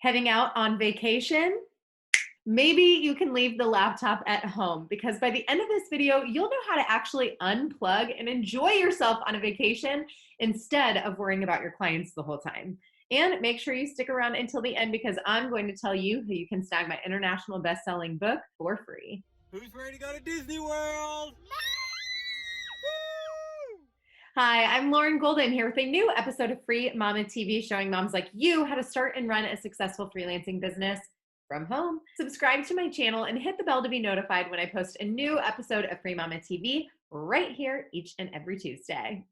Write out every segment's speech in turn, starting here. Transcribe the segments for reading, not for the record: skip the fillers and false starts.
Heading out on vacation? Maybe you can leave the laptop at home because by the end of this video, you'll know how to actually unplug and enjoy yourself on a vacation instead of worrying about your clients the whole time. And make sure you stick around until the end because I'm going to tell you who you can snag my international best-selling book for free. Who's ready to go to Disney World? Hi, I'm Lauren Golden here with a new episode of Free Mama TV showing moms like you how to start and run a successful freelancing business from home. Subscribe to my channel and hit the bell to be notified when I post a new episode of Free Mama TV right here each and every Tuesday.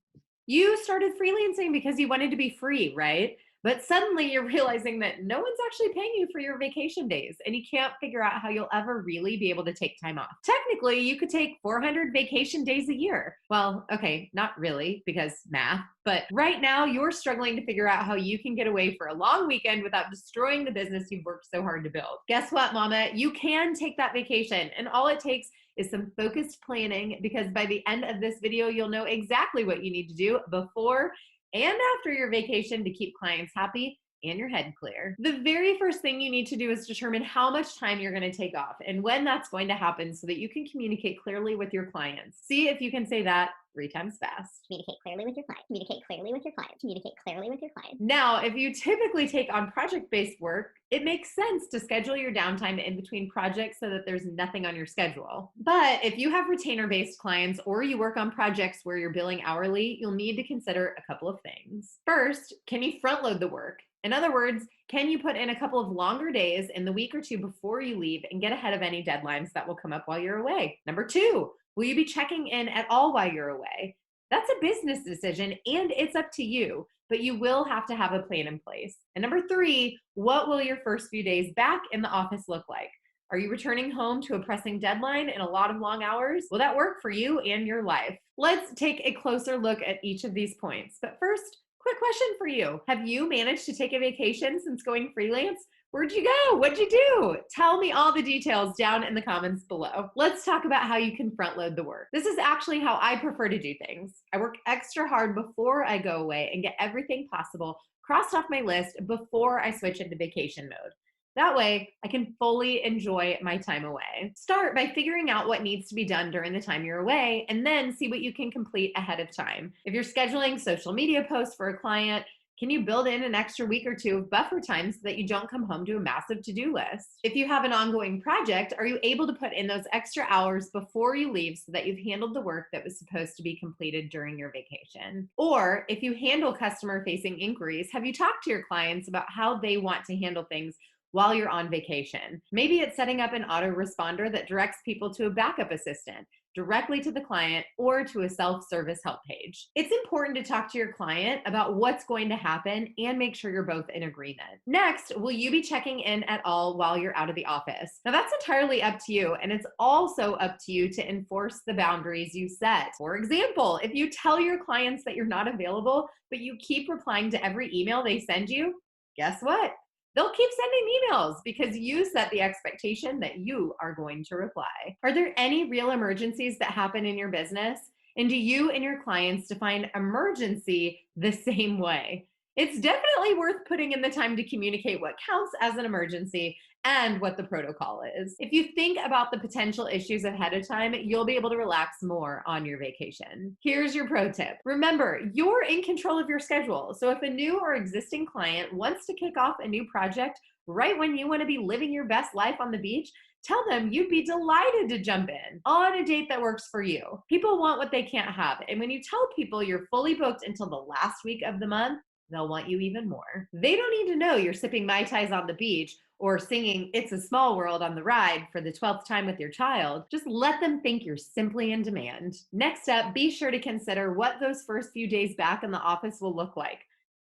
You started freelancing because you wanted to be free, right? But suddenly you're realizing that no one's actually paying you for your vacation days and you can't figure out how you'll ever really be able to take time off. Technically, you could take 400 vacation days a year. Well, okay, not really because math, but right now you're struggling to figure out how you can get away for a long weekend without destroying the business you've worked so hard to build. Guess what, mama? You can take that vacation and all it takes is some focused planning because by the end of this video, you'll know exactly what you need to do before and after your vacation to keep clients happy and your head clear. The very first thing you need to do is determine how much time you're going to take off and when that's going to happen so that you can communicate clearly with your clients. See if you can say that 3 times fast. Communicate clearly with your client. Communicate clearly with your client. Communicate clearly with your client. Now, if you typically take on project-based work, it makes sense to schedule your downtime in between projects so that there's nothing on your schedule. But if you have retainer-based clients or you work on projects where you're billing hourly, you'll need to consider a couple of things. First, can you front load the work? In other words, can you put in a couple of longer days in the week or two before you leave and get ahead of any deadlines that will come up while you're away? Number two, will you be checking in at all while you're away? That's a business decision and it's up to you, but you will have to have a plan in place. And number three, what will your first few days back in the office look like? Are you returning home to a pressing deadline and a lot of long hours? Will that work for you and your life? Let's take a closer look at each of these points. But first, quick question for you. Have you managed to take a vacation since going freelance? Where'd you go? What'd you do? Tell me all the details down in the comments below. Let's talk about how you can front load the work. This is actually how I prefer to do things. I work extra hard before I go away and get everything possible crossed off my list before I switch into vacation mode. That way, I can fully enjoy my time away. Start by figuring out what needs to be done during the time you're away, and then see what you can complete ahead of time. If you're scheduling social media posts for a client, can you build in an extra week or two of buffer time so that you don't come home to a massive to-do list? If you have an ongoing project, are you able to put in those extra hours before you leave so that you've handled the work that was supposed to be completed during your vacation? Or if you handle customer-facing inquiries, have you talked to your clients about how they want to handle things while you're on vacation? Maybe it's setting up an autoresponder that directs people to a backup assistant, directly to the client, or to a self-service help page. It's important to talk to your client about what's going to happen and make sure you're both in agreement. Next, will you be checking in at all while you're out of the office? Now that's entirely up to you, and it's also up to you to enforce the boundaries you set. For example, if you tell your clients that you're not available, but you keep replying to every email they send you, guess what? They'll keep sending emails because you set the expectation that you are going to reply. Are there any real emergencies that happen in your business? And do you and your clients define emergency the same way? It's definitely worth putting in the time to communicate what counts as an emergency and what the protocol is. If you think about the potential issues ahead of time, you'll be able to relax more on your vacation. Here's your pro tip. Remember, you're in control of your schedule. So if a new or existing client wants to kick off a new project right when you want to be living your best life on the beach, tell them you'd be delighted to jump in on a date that works for you. People want what they can't have. And when you tell people you're fully booked until the last week of the month, they'll want you even more. They don't need to know you're sipping Mai Tais on the beach or singing It's a Small World on the ride for the 12th time with your child. Just let them think you're simply in demand. Next up, be sure to consider what those first few days back in the office will look like.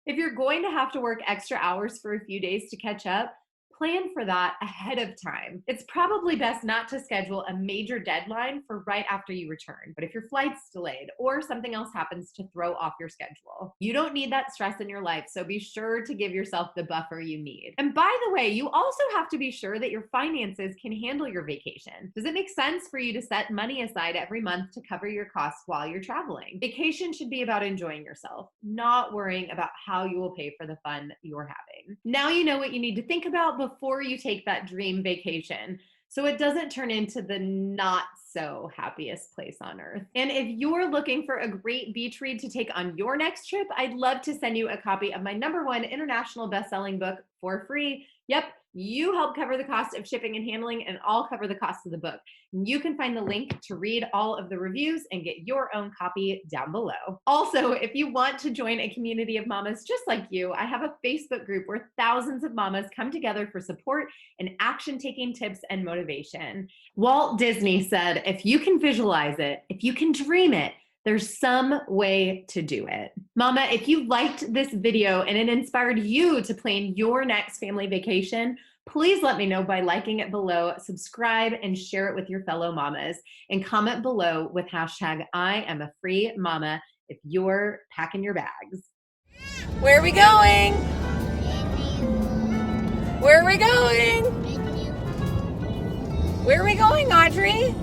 If you're going to have to work extra hours for a few days to catch up, plan for that ahead of time. It's probably best not to schedule a major deadline for right after you return. But if your flight's delayed or something else happens to throw off your schedule, you don't need that stress in your life. So be sure to give yourself the buffer you need. And by the way, you also have to be sure that your finances can handle your vacation. Does it make sense for you to set money aside every month to cover your costs while you're traveling? Vacation should be about enjoying yourself, not worrying about how you will pay for the fun you're having. Now you know what you need to think about before you take that dream vacation, so it doesn't turn into the not so happiest place on earth. And if you're looking for a great beach read to take on your next trip, I'd love to send you a copy of my #1 international best-selling book for free. Yep, you help cover the cost of shipping and handling, and I'll cover the cost of the book. You can find the link to read all of the reviews and get your own copy down below. Also, if you want to join a community of mamas just like you, I have a Facebook group where thousands of mamas come together for support and action-taking tips and motivation. Walt Disney said, if you can visualize it, if you can dream it, there's some way to do it. Mama, if you liked this video and it inspired you to plan your next family vacation, please let me know by liking it below, subscribe, and share it with your fellow mamas, and comment below with hashtag I am a free mama if you're packing your bags. Where are we going? Where are we going? Where are we going, Audrey?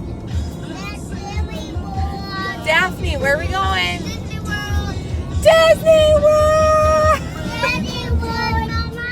Daphne, where are we going? Disney World. Disney World! Disney World, Mama.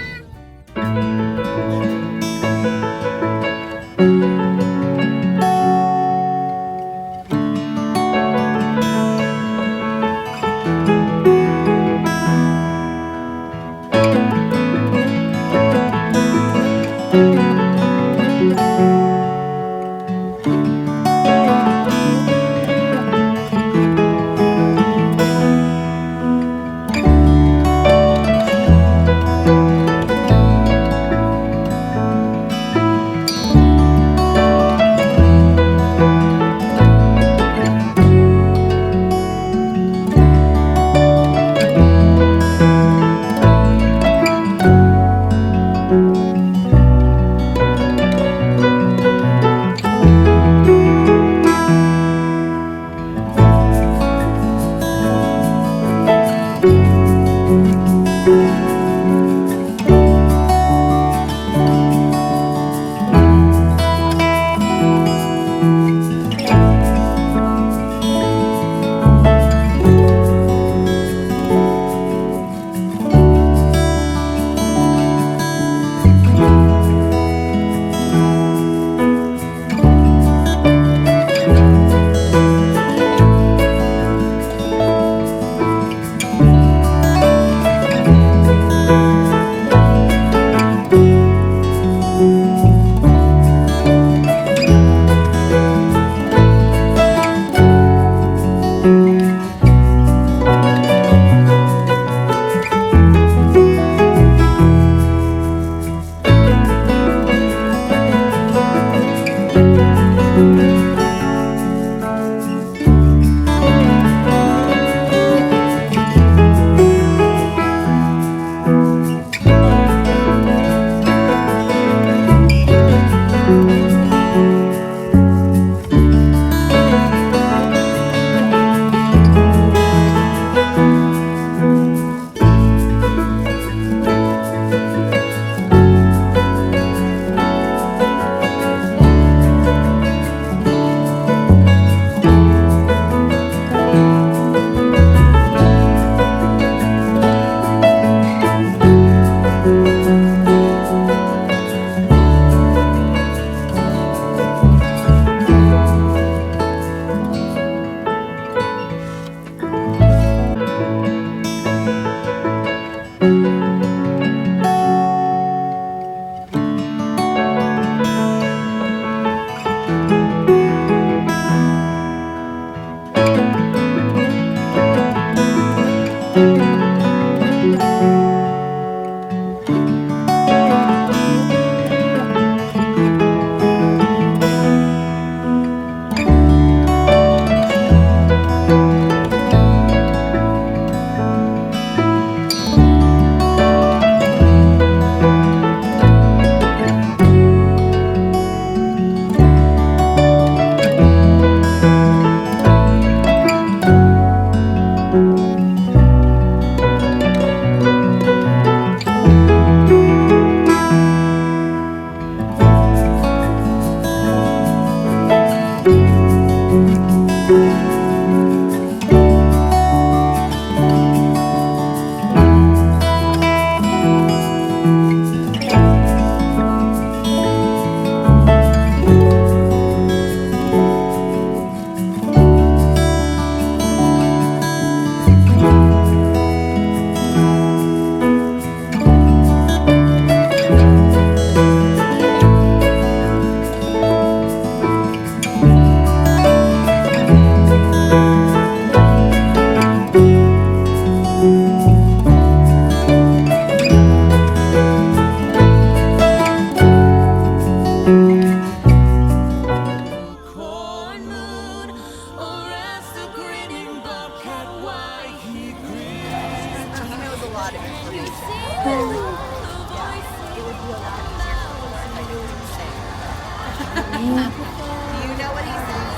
you know what he says?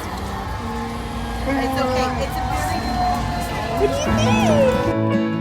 It's okay. It's a very... What do you think?